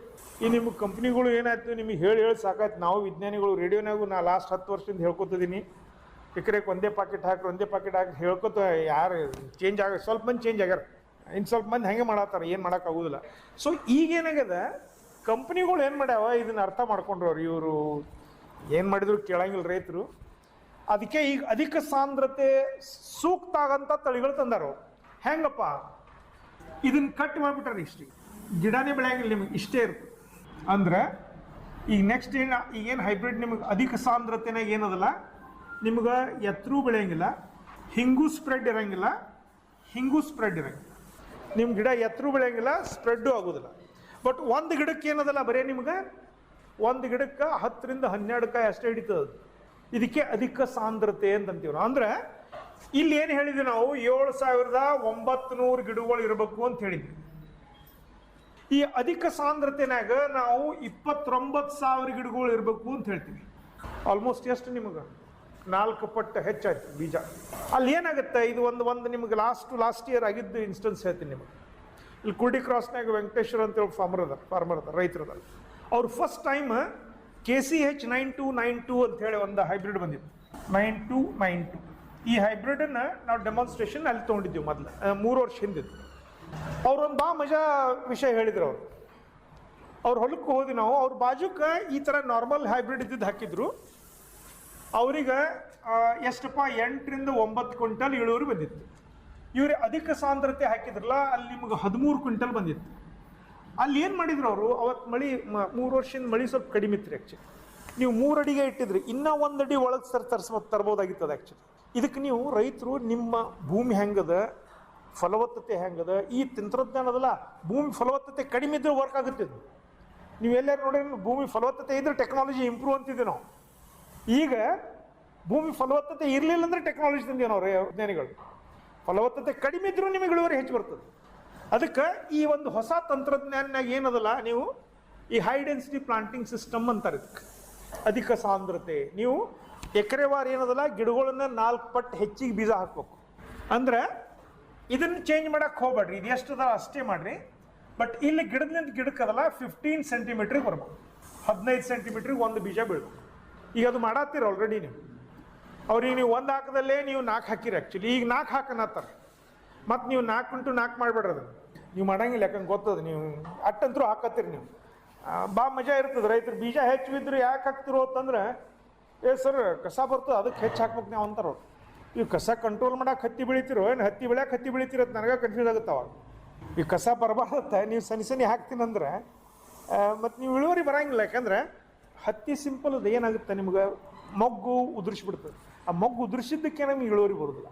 F: ಈ ನಿಮ್ಮ ಕಂಪ್ನಿಗಳು ಏನಾಯ್ತು ನಿಮಗೆ ಹೇಳಿ ಸಾಕಾಯ್ತು. ನಾವು ವಿಜ್ಞಾನಿಗಳು ರೇಡಿಯೋನಾಗೂ ನಾ ಲಾಸ್ಟ್ 10 ವರ್ಷದಿಂದ ಹೇಳ್ಕೊತಿದ್ದೀನಿ, ಎಕರೆಗೆ ಒಂದೇ ಪಾಕೆಟ್ ಹಾಕಿ ಹೇಳ್ಕೊತ ಯಾರು ಚೇಂಜ್ ಆಗ ಸ್ವಲ್ಪ ಮಂದಿ ಚೇಂಜ್ ಆಗ್ಯಾರ, ಇನ್ನು ಸ್ವಲ್ಪ ಮಂದಿ ಹಾಗೆ ಮಾಡತ್ತಾರೆ, ಏನು ಮಾಡೋಕ್ಕಾಗೋದಿಲ್ಲ. ಸೊ ಈಗೇನಾಗ್ಯದ ಕಂಪ್ನಿಗಳು ಏನು ಮಾಡ್ಯಾವ ಇದನ್ನು ಅರ್ಥ ಮಾಡ್ಕೊಂಡ್ರವ್ರು, ಇವರು ಏನು ಮಾಡಿದ್ರು ಕೇಳಂಗಿಲ್ಲ ರೈತರು. ಅದಕ್ಕೆ ಈಗ ಅಧಿಕ ಸಾಂದ್ರತೆ ಸೂಕ್ತ ಆಗಂಥ ತಳಿಗಳು ತಂದಾರ. ಹೆಂಗಪ್ಪ ಇದನ್ನು ಕಟ್ ಮಾಡಿಬಿಟ್ರೆ ಇಷ್ಟು ಗಿಡನೇ ಬೆಳೆಯಂಗಿಲ್ಲ, ನಿಮಗೆ ಇಷ್ಟೇ ಇರುತ್ತೆ ಅಂದ್ರೆ ಈಗ ನೆಕ್ಸ್ಟ್ ಈಗೇನು ಹೈಬ್ರಿಡ್ ನಿಮಗೆ ಅಧಿಕ ಸಾಂದ್ರತೆನಾಗ ಏನದಲ್ಲ, ನಿಮ್ಗೆ ಎತ್ತರೂ ಬೆಳೆಯಂಗಿಲ್ಲ, ಹಿಂಗೂ ಸ್ಪ್ರೆಡ್ ಇರೋಂಗಿಲ್ಲ, ನಿಮ್ಮ ಗಿಡ ಎತ್ತರೂ ಬೆಳೆಯಂಗಿಲ್ಲ, ಸ್ಪ್ರೆಡ್ಡು ಆಗೋದಿಲ್ಲ. ಬಟ್ ಒಂದು ಗಿಡಕ್ಕೆ ಏನದಲ್ಲ, ಬರೀ ನಿಮ್ಗೆ ಒಂದು ಗಿಡಕ್ಕೆ 10-12 ಕಾಯಿ ಅಷ್ಟೇ ಹಿಡಿತದೆ. ಇದಕ್ಕೆ ಅಧಿಕ ಸಾಂದ್ರತೆ ಅಂತಂತೀವಿ ನಾವು. ಅಂದ್ರೆ ಇಲ್ಲಿ ಏನು ಹೇಳಿದ್ವಿ ನಾವು, 7,900 ಗಿಡಗಳು ಇರಬೇಕು ಅಂತ ಹೇಳಿದ್ವಿ. ಈ ಅಧಿಕ ಸಾಂದ್ರತೆನಾಗ ನಾವು 29,000 ಗಿಡಗಳು ಇರಬೇಕು ಅಂತ ಹೇಳ್ತೀವಿ. ಆಲ್ಮೋಸ್ಟ್ ಎಷ್ಟು ನಿಮಗೆ 4 ಪಟ್ಟು ಹೆಚ್ಚಾಯ್ತು ಬೀಜ. ಅಲ್ಲಿ ಏನಾಗುತ್ತೆ, ಇದು ಒಂದು ನಿಮಗೆ ಲಾಸ್ಟ್ ಇಯರ್ ಆಗಿದ್ದು ಇನ್ಸ್ಟೆನ್ಸ್ ಹೇಳ್ತೀನಿ ನಿಮಗೆ. ಇಲ್ಲಿ ಕುರ್ಡಿ ಕ್ರಾಸ್ನಾಗ ವೆಂಕಟೇಶ್ವರ ಅಂತೇಳಿ ಫಾರ್ಮರ್ ಅದ ರೈತರದ. ಅವ್ರು ಫಸ್ಟ್ ಟೈಮ್ KCH 9292 ಅಂತೇಳಿ ಒಂದು ಹೈಬ್ರಿಡ್ ಬಂದಿತ್ತು, 9292. ಈ ಹೈಬ್ರಿಡನ್ನು ನಾವು ಡೆಮಾನ್ಸ್ಟ್ರೇಷನ್ ಅಲ್ಲಿ ತೊಗೊಂಡಿದ್ದೀವಿ ಮೊದಲು 3 ವರ್ಷ ಹಿಂದಿದ್ದು. ಅವ್ರೊಂದು ಮಜಾ ವಿಷಯ ಹೇಳಿದ್ರು. ಅವ್ರ ಹೊಲಕ್ಕೆ ಹೋದ್ವಿ ನಾವು, ಅವ್ರ ಬಾಜುಕ್ಕೆ ಈ ಥರ ನಾರ್ಮಲ್ ಹೈಬ್ರಿಡ್ ಇದ್ದಿದ್ದು ಹಾಕಿದ್ರು. ಅವ್ರಿಗೆ ಎಷ್ಟಪ್ಪ 8-9 ಕ್ವಿಂಟಲ್ ಇಳುವರಿ ಬಂದಿತ್ತು. ಇವ್ರಿಗೆ ಅಧಿಕ ಸಾಂದ್ರತೆ ಹಾಕಿದ್ರಲ್ಲ, ಅಲ್ಲಿ ನಿಮ್ಗೆ 13 ಕ್ವಿಂಟಲ್ ಬಂದಿತ್ತು. ಅಲ್ಲಿ ಏನು ಮಾಡಿದ್ರು ಅವರು, ಅವತ್ತು ಮಳೆ 3 ವರ್ಷದಿಂದ ಮಳೆ ಸ್ವಲ್ಪ ಕಡಿಮೆ ಇತ್ತು ಆ್ಯಕ್ಚುಲಿ. ನೀವು 3 ಅಡಿಗೆ ಇಟ್ಟಿದ್ರಿ, ಇನ್ನೂ 1 ಅಡಿ ಒಳಗೆ ತರ್ಬೋದಾಗಿತ್ತದ ಆ್ಯಕ್ಚುಲಿ. ಇದಕ್ಕೆ ನೀವು ರೈತರು ನಿಮ್ಮ ಭೂಮಿ ಹೆಂಗದ, ಫಲವತ್ತತೆ ಹೆಂಗದ, ಈ ತಂತ್ರಜ್ಞಾನದಲ್ಲ, ಭೂಮಿ ಫಲವತ್ತತೆ ಕಡಿಮೆ ಇದ್ರೆ ವರ್ಕ್ ಆಗುತ್ತಿದ್ದು. ನೀವು ಎಲ್ಲರೂ ನೋಡಿ, ಭೂಮಿ ಫಲವತ್ತತೆ ಇದ್ರೆ ಟೆಕ್ನಾಲಜಿ ಇಂಪ್ರೂವ್ ಅಂತಿದ್ದೆ ನಾವು. ಈಗ ಭೂಮಿ ಫಲವತ್ತತೆ ಇರಲಿಲ್ಲ ಅಂದರೆ ಟೆಕ್ನಾಲಜಿ ತಂದೀವಿ ನಾವು ವಿಜ್ಞಾನಿಗಳು. ಫಲವತ್ತತೆ ಕಡಿಮೆ ಇದ್ರೂ ನಿಮಗೆ ಇಳುವರಿ ಹೆಚ್ಚು ಬರ್ತದೆ. ಅದಕ್ಕೆ ಈ ಒಂದು ಹೊಸ ತಂತ್ರಜ್ಞಾನನಾಗ ಏನದಲ್ಲ, ನೀವು ಈ ಹೈ ಡೆನ್ಸಿಟಿ ಪ್ಲಾಂಟಿಂಗ್ ಸಿಸ್ಟಮ್ ಅಂತಾರೆ ಇದಕ್ಕೆ. ಅಧಿಕ ಸಾಂದ್ರತೆ, ನೀವು ಎಕರೆವಾರು ಏನದಲ್ಲ ಗಿಡಗಳನ್ನ 4 ಪಟ್ಟು ಹೆಚ್ಚಿಗೆ ಬೀಜ ಹಾಕ್ಬೇಕು. ಅಂದ್ರೆ ಇದನ್ನು ಚೇಂಜ್ ಮಾಡಕ್ಕೆ ಹೋಗ್ಬೇಡ್ರಿ, ಇದು ಎಷ್ಟದ ಅಷ್ಟೇ ಮಾಡಿರಿ. ಬಟ್ ಇಲ್ಲಿ ಗಿಡದಿಂದ ಗಿಡಕ್ಕದಲ್ಲ 15 ಸೆಂಟಿಮೀಟ್ರಿಗೆ ಬರ್ಬೇಕು, 15 ಸೆಂಟಿಮೀಟ್ರಿಗೆ ಒಂದು ಬೀಜ ಬೀಳ್ಬೇಕು. ಈಗ ಅದು ಮಾಡತ್ತೀರ ಆಲ್ರೆಡಿ ನೀವು. ಅವ್ರಿಗೆ ನೀವು 1 ಹಾಕದಲ್ಲೇ ನೀವು 4 ಹಾಕಿರಿ ಆ್ಯಕ್ಚುಲಿ. ಈಗ 4 ಹಾಕನತ್ತಾರೆ, ಮತ್ತು ನೀವು 4x4 ಮಾಡಬೇಡ್ರಿ. ಅದನ್ನು ನೀವು ಮಾಡಂಗಿಲ್ಲ, ಯಾಕಂಗೆ ಗೊತ್ತದ. ನೀವು ಅಟ್ಟಂತರೂ ಹಾಕತ್ತೀರಿ ನೀವು. ಮಜಾ ಇರ್ತದೆ. ರೈತರು ಬೀಜ ಹೆಚ್ಚು ಬಿದ್ದರು ಯಾಕೆ ಹಾಕ್ತಿರೋ ಅಂತಂದ್ರೆ, ಸರ್ ಕಸ ಬರ್ತದೆ ಅದಕ್ಕೆ ಹೆಚ್ಚು ಹಾಕ್ಬೇಕು ನಾವು ಅಂತಾರೋ. ನೀವು ಕಸ ಕಂಟ್ರೋಲ್ ಮಾಡಕ್ಕೆ ಹತ್ತಿ ಬೆಳಿತಿರೋ ಏನು ಹತ್ತಿ ಬೆಳಿತಿರೋದು ನನಗೆ ಕನ್ಫ್ಯೂಸ್ ಆಗುತ್ತೆ ಅವಾಗ. ಈ ಕಸ ಬರಬಾರ್ದತ್ತ ನೀವು ಸನಿ ಹಾಕ್ತೀನಂದ್ರೆ ಮತ್ತು ನೀವು ಇಳುವರಿ ಬರೋಂಗಿಲ್ಲ. ಯಾಕಂದ್ರೆ ಹತ್ತಿ ಸಿಂಪಲ್ ಅದು ಏನಾಗುತ್ತೆ, ನಿಮ್ಗೆ ಮೊಗ್ಗು ಉದುರಿಸ್ಬಿಡ್ತದೆ. ಆ ಮೊಗ್ಗು ಉದುರಿಸಿದ್ದಕ್ಕೆ ನಮ್ಗೆ ಇಳುವರಿ ಬರೋದಿಲ್ಲ.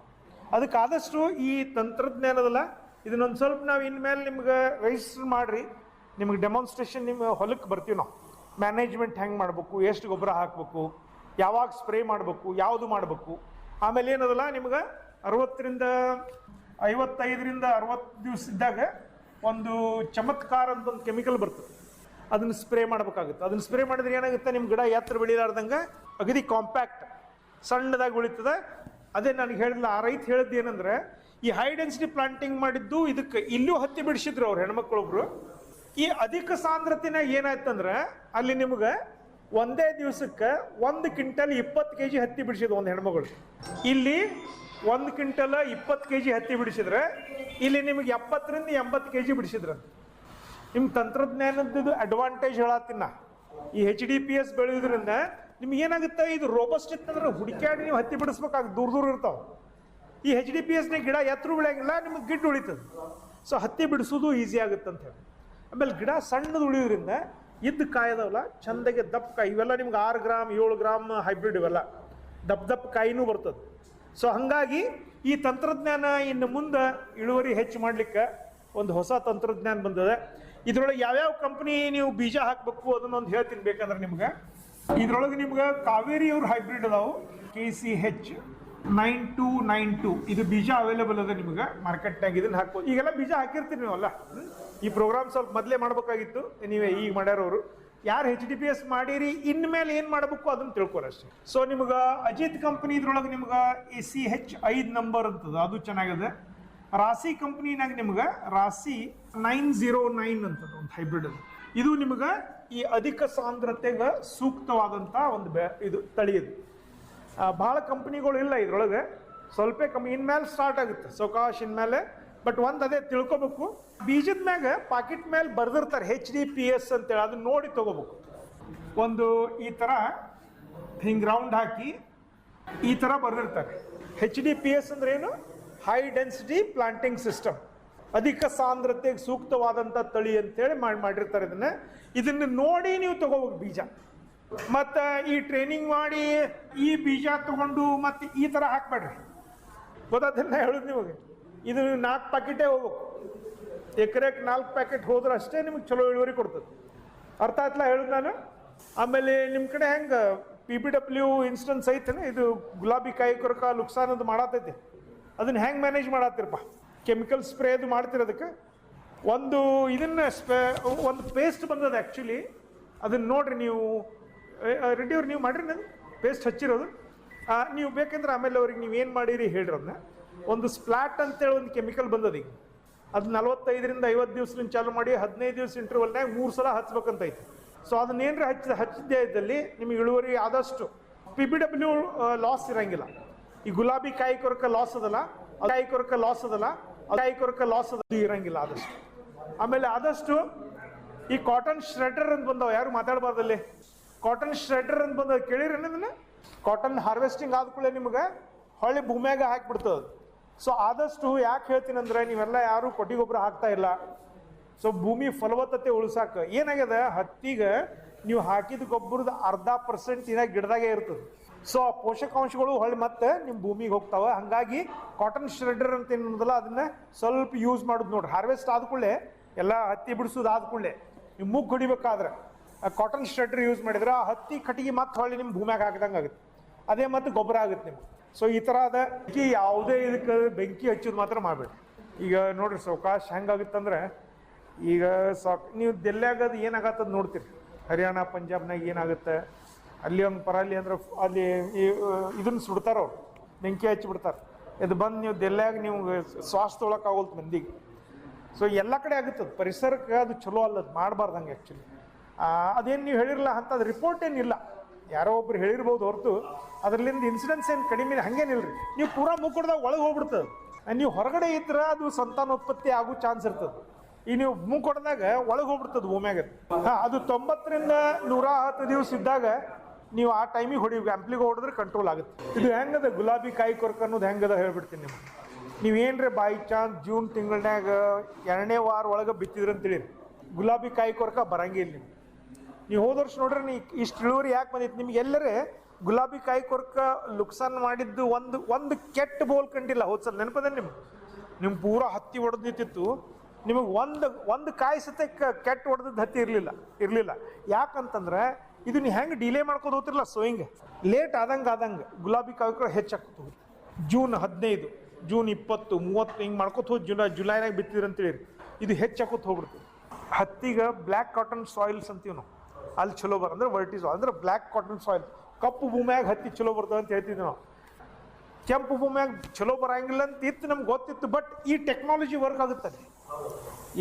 F: ಅದಕ್ಕೆ ಆದಷ್ಟು ಈ ತಂತ್ರಜ್ಞಾನದಲ್ಲ, ಇದನ್ನೊಂದು ಸ್ವಲ್ಪ ನಾವು ಇನ್ಮೇಲೆ ನಿಮ್ಗೆ ರಿಜಿಸ್ಟರ್ ಮಾಡಿರಿ. ನಿಮಗೆ ಡೆಮಾನ್ಸ್ಟ್ರೇಷನ್ ನಿಮ್ಮ ಹೊಲಕ್ಕೆ ಬರ್ತೀವಿ ನಾವು. ಮ್ಯಾನೇಜ್ಮೆಂಟ್ ಹೆಂಗೆ ಮಾಡಬೇಕು, ಎಷ್ಟು ಗೊಬ್ಬರ ಹಾಕಬೇಕು, ಯಾವಾಗ ಸ್ಪ್ರೇ ಮಾಡಬೇಕು, ಯಾವುದು ಮಾಡಬೇಕು. ಆಮೇಲೆ ಏನದಲ್ಲ, ನಿಮ್ಗೆ 55-60 ದಿವಸ ಇದ್ದಾಗ ಒಂದು ಚಮತ್ಕಾರ ಅಂತ ಒಂದು ಕೆಮಿಕಲ್ ಬರ್ತದೆ, ಅದನ್ನು ಸ್ಪ್ರೇ ಮಾಡಬೇಕಾಗುತ್ತೆ. ಅದನ್ನು ಸ್ಪ್ರೇ ಮಾಡಿದ್ರೆ ಏನಾಗುತ್ತೆ, ನಿಮ್ಮ ಗಿಡ ಎತ್ತರ ಬೆಳೀಲಾರ್ದಂಗೆ ಅಗದಿ ಕಾಂಪ್ಯಾಕ್ಟ್ ಸಣ್ಣದಾಗಿ ಉಳಿತದೆ. ಅದೇ ನನಗೆ ಹೇಳಿಲ್ಲ, ಆ ರೈತ ಹೇಳಿದ್ದು ಏನಂದ್ರೆ, ಈ ಹೈ ಡೆನ್ಸಿಟಿ ಪ್ಲಾಂಟಿಂಗ್ ಮಾಡಿದ್ದು ಇದಕ್ಕೆ ಇಲ್ಲೂ ಹತ್ತಿ ಬಿಡಿಸಿದ್ರು ಅವ್ರು ಹೆಣ್ಮಕ್ಳೊಬ್ರು. ಈ ಅಧಿಕ ಸಾಂದ್ರತೆನಾಗ ಏನಾಯ್ತಂದ್ರೆ, ಅಲ್ಲಿ ನಿಮ್ಗೆ ಒಂದೇ ದಿವಸಕ್ಕೆ 1 ಕ್ವಿಂಟಲ್ 20 kg ಹತ್ತಿ ಬಿಡಿಸಿದ್ರು ಒಂದು ಹೆಣ್ಮಗಳು. ಇಲ್ಲಿ 1 ಕ್ವಿಂಟಲ್ 20 kg ಹತ್ತಿ ಬಿಡಿಸಿದ್ರೆ ಇಲ್ಲಿ ನಿಮಗೆ 70-80 kg ಬಿಡಿಸಿದ್ರಂತೆ. ನಿಮ್ಮ ತಂತ್ರಜ್ಞಾನದ್ದು ಅಡ್ವಾಂಟೇಜ್ ಹೇಳತ್ತೀನ. ಈ HDPS ಬೆಳೆಯೋದ್ರಿಂದ ನಿಮ್ಗೆ ಏನಾಗುತ್ತೆ, ಇದು ರೋಬಸ್ಟ್ ಇತ್ತಂದ್ರೆ ಹುಡುಕ್ಯಾಡಿ ನೀವು ಹತ್ತಿ ಬಿಡಿಸ್ಬೇಕಾಗ ದೂರ ಇರ್ತಾವೆ. ಈ HDPSನ ಗಿಡ ಎತ್ತರೂ ಬೆಳೆಯಂಗಿಲ್ಲ, ನಿಮಗೆ ಗಿಡ್ಡು ಉಳಿತದೆ. ಸೊ ಹತ್ತಿ ಬಿಡಿಸೋದು ಈಸಿ ಆಗುತ್ತೆ ಅಂತ ಹೇಳಿ. ಆಮೇಲೆ ಗಿಡ ಸಣ್ಣದು ಉಳಿಯೋದ್ರಿಂದ ಇದ್ದ ಕಾಯದವಲ್ಲ ಚಂದಾಗೆ ದಪ್ಪ ಕಾಯಿ, ಇವೆಲ್ಲ ನಿಮ್ಗೆ 6 ಗ್ರಾಮ್ 7 ಗ್ರಾಮ್ ಹೈಬ್ರಿಡ್, ಇವೆಲ್ಲ ದಪ್ಪ ಕಾಯಿನೂ ಬರ್ತದೆ. ಸೊ ಹಾಗಾಗಿ ಈ ತಂತ್ರಜ್ಞಾನ ಇನ್ನು ಮುಂದೆ ಇಳುವರಿ ಹೆಚ್ಚು ಮಾಡಲಿಕ್ಕೆ ಒಂದು ಹೊಸ ತಂತ್ರಜ್ಞಾನ ಬಂದಿದೆ. ಇದರೊಳಗೆ ಯಾವ್ಯಾವ ಕಂಪ್ನಿ ನೀವು ಬೀಜ ಹಾಕಬೇಕು ಅದನ್ನೊಂದು ಹೇಳ್ತೀನಿ ಬೇಕಂದ್ರೆ ನಿಮ್ಗೆ. ಇದ್ರೊಳಗೆ ನಿಮ್ಗೆ ಕಾವೇರಿ ಅವ್ರ ಹೈಬ್ರಿಡ್ ಅದಾವು KCH 9292 ಇದು ಬೀಜ ಅವೈಲೇಬಲ್ ಅದ ನಿಮ್ಗೆ ಮಾರ್ಕೆಟ್ನಾಗ. ಇದನ್ನ ಹಾಕ್ಬೋದು. ಈಗೆಲ್ಲ ಬೀಜ ಹಾಕಿರ್ತೀರಿ ನೀವಲ್ಲ. ಈ ಪ್ರೋಗ್ರಾಮ್ ಸ್ವಲ್ಪ ಮೊದಲೇ ಮಾಡ್ಬೇಕಾಗಿತ್ತು, ನೀವೇ ಈಗ ಮಾಡ್ಯಾರವರು. ಯಾರು HDPS ಮಾಡಿರಿ ಇನ್ಮೇಲೆ ಏನು ಮಾಡಬೇಕು ಅದನ್ನ ತಿಳ್ಕೊರಿ ಅಷ್ಟೇ. ಸೊ ನಿಮ್ಗೆ ಅಜಿತ್ ಕಂಪ್ನಿ ಇದ್ರೊಳಗೆ ನಿಮ್ಗೆ ACH 5 ನಂಬರ್ ಅಂತದ, ಅದು ಚೆನ್ನಾಗಿದೆ. ರಾಸಿ ಕಂಪ್ನಿನಾಗ ನಿಮ್ಗೆ ರಾಸಿ 909 ಅಂತದ ಒಂದು ಹೈಬ್ರಿಡ್ ಅದು. ಇದು ನಿಮ್ಗೆ ಈ ಅಧಿಕ ಸಾಂದ್ರತೆಗೆ ಸೂಕ್ತವಾದಂಥ ಒಂದು ಇದು ತಳಿ ಇದು. ಭಾಳ ಕಂಪ್ನಿಗಳು ಇಲ್ಲ ಇದ್ರೊಳಗೆ, ಸ್ವಲ್ಪ ಕಮ್ಮಿ. ಇನ್ಮೇಲೆ ಸ್ಟಾರ್ಟ್ ಆಗುತ್ತೆ ಸೌಕಾಶ್ ಇನ್ಮೇಲೆ. ಬಟ್ ಒಂದು ಅದೇ ತಿಳ್ಕೊಬೇಕು, ಬೀಜದ ಮ್ಯಾಗ ಪಾಕೆಟ್ ಮೇಲೆ ಬರ್ದಿರ್ತಾರೆ HDPS ಅಂತೇಳಿ, ಅದನ್ನ ನೋಡಿ ತಗೋಬೇಕು. ಒಂದು ಈ ಥರ ಹಿಂಗೆ ರೌಂಡ್ ಹಾಕಿ ಈ ಥರ ಬರ್ದಿರ್ತಾರೆ. HDPS ಅಂದ್ರೆ ಏನು? ಹೈ ಡೆನ್ಸಿಟಿ ಪ್ಲಾಂಟಿಂಗ್ ಸಿಸ್ಟಮ್, ಅಧಿಕ ಸಾಂದ್ರತೆಗೆ ಸೂಕ್ತವಾದಂಥ ತಳಿ ಅಂತೇಳಿ ಮಾಡಿರ್ತಾರೆ. ಇದನ್ನು ನೋಡಿ ನೀವು ತಗೋಬೇಕು ಬೀಜ. ಮತ್ತು ಈ ಟ್ರೈನಿಂಗ್ ಮಾಡಿ ಈ ಬೀಜ ತಗೊಂಡು ಮತ್ತು ಈ ಥರ ಹಾಕ್ಬೇಡ್ರಿ. ಗೊತ್ತಾದನ್ನ ಹೇಳೋದು ನಿಮಗೆ. ಇದು 4 ಪ್ಯಾಕೆಟೇ ಹೋಗ್ಬೇಕು. ಎಕರೆಗೆ 4 ಪ್ಯಾಕೆಟ್ ಹೋದ್ರೆ ಅಷ್ಟೇ ನಿಮ್ಗೆ ಚಲೋ ಇಳುವರಿ ಕೊಡ್ತದೆ. ಅರ್ಥ ಆಯ್ತಲ್ಲ ಹೇಳೋದು ನಾನು? ಆಮೇಲೆ ನಿಮ್ಮ ಕಡೆ ಹೆಂಗೆ PBW ಇನ್ಸ್ಟೆನ್ಸ್ ಐತೇನೆ, ಇದು ಗುಲಾಬಿ ಕಾಯಿ ಕೊರಕ ಲುಕ್ಸಾನದು ಮಾಡತೈತಿ, ಅದನ್ನ ಹೆಂಗೆ ಮ್ಯಾನೇಜ್ ಮಾಡತ್ತೀರಪ್ಪ? ಕೆಮಿಕಲ್ ಸ್ಪ್ರೇ ಅದು ಮಾಡ್ತಿರೋದಕ್ಕೆ ಒಂದು ಒಂದು ಪೇಸ್ಟ್ ಬಂದದ ಆ್ಯಕ್ಚುಲಿ, ಅದನ್ನ ನೋಡ್ರಿ ನೀವು. ರೆಡ್ಡಿಯವ್ರು ನೀವು ಮಾಡಿರಿ, ನಾನು ಪೇಸ್ಟ್ ಹಚ್ಚಿರೋದು. ನೀವು ಬೇಕೆಂದ್ರೆ ಆಮೇಲೆ ಅವ್ರಿಗೆ ನೀವು ಏನು ಮಾಡಿರಿ ಹೇಳ್ರಿ. ಅದನ್ನ ಒಂದು ಸ್ಪ್ಲಾಟ್ ಅಂತೇಳಿ ಒಂದು ಕೆಮಿಕಲ್ ಬಂದದ ಈಗ. ಅದು 45ರಿಂದ 50 ದಿವಸದಿಂದ ಚಾಲು ಮಾಡಿ 15 ದಿವಸ ಇಂಟರ್ವಲ್ನಾಗ 3 ಸಲ ಹಚ್ಬೇಕಂತ ಐತಿ. ಸೊ ಅದನ್ನೇನ್ರಿ ಹಚ್ಚಿದ್ದೇ ಇದ್ದಲ್ಲಿ ನಿಮಗೆ ಇಳುವರಿ ಆದಷ್ಟು PBW ಲಾಸ್ ಇರಂಗಿಲ್ಲ. ಈ ಗುಲಾಬಿ ಕಾಯಿ ಕೊರಕ ಲಾಸ್ ಅದಲ್ಲ, ಕಾಯಿ ಕೊರಕ ಲಾಸ್ ಅದಲ್ಲ, ಕಾಯಿ ಕೊರಕ ಲಾಸ್ ಅದು ಇರಂಗಿಲ್ಲ ಆದಷ್ಟು. ಆಮೇಲೆ ಆದಷ್ಟು ಈ ಕಾಟನ್ ಶ್ರೆಡರ್ ಅಂತ ಬಂದವ, ಯಾರು ಮಾತಾಡಬಾರ್ದಲ್ಲಿ. ಕಾಟನ್ ಶ್ರೆಡರ್ ಅಂತ ಬಂದವ, ಕೇಳಿರಿ ಅನ್ನೋದನ್ನ? ಕಾಟನ್ ಹಾರ್ವೆಸ್ಟಿಂಗ್ ಆದ್ಕೂಳೆ ನಿಮ್ಗೆ ಹೊಳ್ಳಿ ಭೂಮ್ಯಾಗ ಹಾಕಿಬಿಡ್ತದೆ. ಸೊ ಆದಷ್ಟು ಯಾಕೆ ಹೇಳ್ತೀನಿ ಅಂದ್ರೆ, ನೀವೆಲ್ಲ ಯಾರು ಕೊಟ್ಟಿ ಗೊಬ್ಬರ ಹಾಕ್ತಾ ಇಲ್ಲ. ಸೊ ಭೂಮಿ ಫಲವತ್ತತೆ ಉಳಿಸಾಕ ಏನಾಗ್ಯದ, ಹತ್ತಿಗೆ ನೀವು ಹಾಕಿದ ಗೊಬ್ಬರದ 0.5% ಇನ್ನ ಗಿಡದಾಗೆ ಇರ್ತದೆ. ಸೊ ಆ ಪೋಷಕಾಂಶಗಳು ಹೊಳ್ಳಿ ಮತ್ತೆ ನಿಮ್ಮ ಭೂಮಿಗೆ ಹೋಗ್ತಾವೆ. ಹಾಗಾಗಿ ಕಾಟನ್ ಶ್ರೆಡರ್ ಅಂತ ಏನದಲ್ಲ ಅದನ್ನ ಸ್ವಲ್ಪ ಯೂಸ್ ಮಾಡೋದು ನೋಡ್ರಿ. ಹಾರ್ವೆಸ್ಟ್ ಆದ್ಕೂಳೆ ಎಲ್ಲ ಹತ್ತಿ ಬಿಡಿಸೋದು ಆದ್ಕೂಳೆ ನೀವು ಮುಗ್ಗು ಹೊಡಿಬೇಕಾದ್ರೆ ಕಾಟನ್ ಶ್ರೆಡರ್ ಯೂಸ್ ಮಾಡಿದ್ರೆ ಆ ಹತ್ತಿ ಕಟ್ಟಿಗೆ ಮತ್ತೆ ಹೊಳ್ಳಿ ನಿಮ್ಮ ಭೂಮ್ಯಾಗ ಹಾಕಿದಂಗೆ ಆಗುತ್ತೆ. ಅದೇ ಮತ್ತೆ ಗೊಬ್ಬರ ಆಗುತ್ತೆ ನಿಮ್ಗೆ. ಸೊ ಈ ಥರ ಅದ. ಯಾವುದೇ ಇದಕ್ಕೆ ಬೆಂಕಿ ಹಚ್ಚೋದು ಮಾತ್ರ ಮಾಡಬೇಡಿ. ಈಗ ನೋಡ್ರಿ ಸೌಕಾಶ್ ಹೆಂಗಾಗುತ್ತಂದ್ರೆ, ಈಗ ನೀವು ಡೆಲ್ಲಿಯಾಗದು ಏನಾಗತ್ತದ ನೋಡ್ತೀರಿ. ಹರಿಯಾಣ ಪಂಜಾಬ್ನಾಗ ಏನಾಗುತ್ತೆ, ಅಲ್ಲಿ ಒಂದು ಪರಲ್ಲಿ ಅಂದ್ರೆ ಅಲ್ಲಿ ಇದನ್ನು ಸುಡ್ತಾರ ಅವ್ರು, ಬೆಂಕಿ ಹಚ್ಚಿಬಿಡ್ತಾರೆ. ಇದು ಬಂದು ನೀವು ಡೆಲ್ಲಿಯಾಗ ನೀವು ಶ್ವಾಸ ತೊಗೊಳಕ್ಕಾಗೋಲ್ತು ಮಂದಿಗೆ. ಸೊ ಎಲ್ಲ ಕಡೆ ಆಗುತ್ತದ. ಪರಿಸರಕ್ಕೆ ಅದು ಚಲೋ ಅಲ್ಲದು, ಮಾಡಬಾರ್ದಂಗೆ ಆ್ಯಕ್ಚುಲಿ. ಅದೇನು ನೀವು ಹೇಳಿರಲ್ಲ ಅಂಥದ್ದು ರಿಪೋರ್ಟ್ ಏನಿಲ್ಲ, ಯಾರೋ ಒಬ್ರು ಹೇಳಿರ್ಬೋದು ಹೊರತು ಅದರಲ್ಲಿಂದ ಇನ್ಸಿಡೆನ್ಸ್ ಏನು ಕಡಿಮೆ ಹಂಗೇನಿಲ್ಲ ರೀ. ನೀವು ಪೂರಾ ಮೂಕೊಡ್ದಾಗ ಒಳಗೆ ಹೋಗ್ಬಿಡ್ತದೆ. ನೀವು ಹೊರಗಡೆ ಇದ್ರೆ ಅದು ಸಂತಾನೋತ್ಪತ್ತಿ ಆಗೋ ಚಾನ್ಸ್ ಇರ್ತದೆ. ಈಗ ನೀವು ಮೂಕೊಡ್ದಾಗ ಒಳಗೆ ಹೋಗ್ಬಿಡ್ತದೆ ಭೂಮ್ಯಾಗ. ಅದು 90ರಿಂದ 110 ದಿವಸ ಇದ್ದಾಗ ನೀವು ಆ ಟೈಮಿಗೆ ಹೊಡಿಬೇಕು, ಆ್ಯಂಪ್ಲಿಗೆ ಹೊಡೆದ್ರೆ ಕಂಟ್ರೋಲ್ ಆಗುತ್ತೆ. ಇದು ಹೆಂಗದ ಗುಲಾಬಿ ಕಾಯಿ ಕೊರಕ ಅನ್ನೋದು ಹೆಂಗದ ಹೇಳ್ಬಿಡ್ತೀನಿ ನಿಮ್ಗೆ. ನೀವೇನ್ರಿ ಬೈ ಚಾನ್ಸ್ ಜೂನ್ ತಿಂಗಳನ್ಯಾಗ 2ನೇ ವಾರ ಒಳಗೆ ಬಿತ್ತಿದ್ರಿ ಅಂತೇಳಿರಿ, ಗುಲಾಬಿ ಕಾಯಿ ಕೊರಕ ಬರಂಗಿಲ್ಲ. ನೀವು ಹೋದ ವರ್ಷ ನೋಡ್ರಿ, ನೀ ಇಷ್ಟು ಇಳುವರಿ ಯಾಕೆ ಬಂದಿತ್ತು ನಿಮ್ಗೆ? ಎಲ್ಲರೇ ಗುಲಾಬಿ ಕಾಯಿ ಕೊರಕ ಲುಕ್ಸಾನ್ ಮಾಡಿದ್ದು ಒಂದು ಕೆಟ್ಟ ಬೋಲ್ ಕಂಡಿಲ್ಲ ಹೋದ್ಸಲ, ನೆನಪದ ನಿಮ್ಗೆ ಪೂರಾ ಹತ್ತಿ ಹೊಡೆದು ನಿಂತಿತ್ತು. ನಿಮಗೆ ಒಂದು ಕಾಯಿ ಸತೆ ಕೆಟ್ಟ ಹೊಡೆದದ್ದು ಹತ್ತಿ ಇರಲಿಲ್ಲ. ಯಾಕಂತಂದ್ರೆ ಇದು ನೀವು ಹೆಂಗೆ ಡಿಲೇ ಮಾಡ್ಕೊಂಡು ಹೋಗ್ತಿರಲ್ಲ, ಸೋಯಿಂಗ್ ಲೇಟ್ ಆದಂಗೆ ಗುಲಾಬಿ ಕಾಯಿ ಕೊರಕ ಹೆಚ್ಚಾಗ್ತದೆ ಹೋಗಿ. ಜೂನ್ 15, ಜೂನ್ 20, 30 ಹಿಂಗೆ ಮಾಡ್ಕೊತ ಹೋಗಿ ಜುಲೈನಾಗ ಬಿತ್ತಿದ್ರಿ ಅಂತೇಳಿ ಇದು ಹೆಚ್ಚಾಕೋತ ಹೋಗ್ಬಿಡ್ತೀವಿ. ಹತ್ತಿಗೆ ಬ್ಲ್ಯಾಕ್ ಕಾಟನ್ ಸಾಯಿಲ್ಸ್ ಅಂತೀವಿ ನಾವು, ಅಲ್ಲಿ ಚಲೋ ಅಂದ್ರೆ ವರ್ಟಿಸ್ ಅಂದ್ರೆ ಬ್ಲ್ಯಾಕ್ ಕಾಟನ್ ಸಾಯಿಲ್. ಕಪ್ಪು ಭೂಮಿಯಾಗ ಹತ್ತಿ ಚಲೋ ಬರ್ತದೆ ಅಂತ ಹೇಳ್ತಿದ್ವಿ ನಾವು. ಕೆಂಪು ಭೂಮಿಯಾಗ ಚಲೋ ಬರಂಗಿಲ್ಲ ಅಂತ ಇತ್ತು, ನಮ್ಗೆ ಗೊತ್ತಿತ್ತು. ಬಟ್ ಈ ಟೆಕ್ನಾಲಜಿ ವರ್ಕ್ ಆಗುತ್ತೆ ಅಲ್ಲಿ.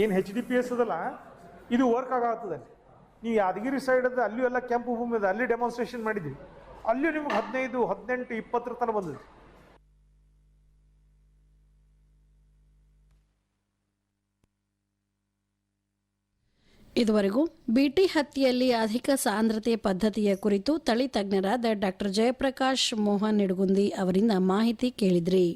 F: ಏನು HDPS ಅದಲ್ಲ, ಇದು ವರ್ಕ್ ಆಗತ್ತದಲ್ಲಿ. ನೀವು ಯಾದಗಿರಿ ಸೈಡ್ ಅದ ಅಲ್ಲಿಯೂ ಎಲ್ಲ ಕೆಂಪು ಭೂಮಿ ಅದ, ಅಲ್ಲಿ ಡೆಮಾನ್ಸ್ಟ್ರೇಷನ್ ಮಾಡಿದ್ವಿ. ಅಲ್ಲಿಯೂ ನಿಮ್ಗೆ 15, 18, 20 ತನಕ ಬಂದಿದೆ.
A: ಇದುವರೆಗೂ ಬಿಟಿ ಹತ್ತಿಯಲ್ಲಿ ಅಧಿಕ ಸಾಂದ್ರತೆ ಪದ್ಧತಿಯ ಕುರಿತು ತಳಿ ತಜ್ಞರಾದ ಡಾಕ್ಟರ್ ಜಯಪ್ರಕಾಶ್ ಮೋಹನ್ ನಿಡಗುಂದಿ ಅವರಿಂದ ಮಾಹಿತಿ ಕೇಳಿದ್ರಿ.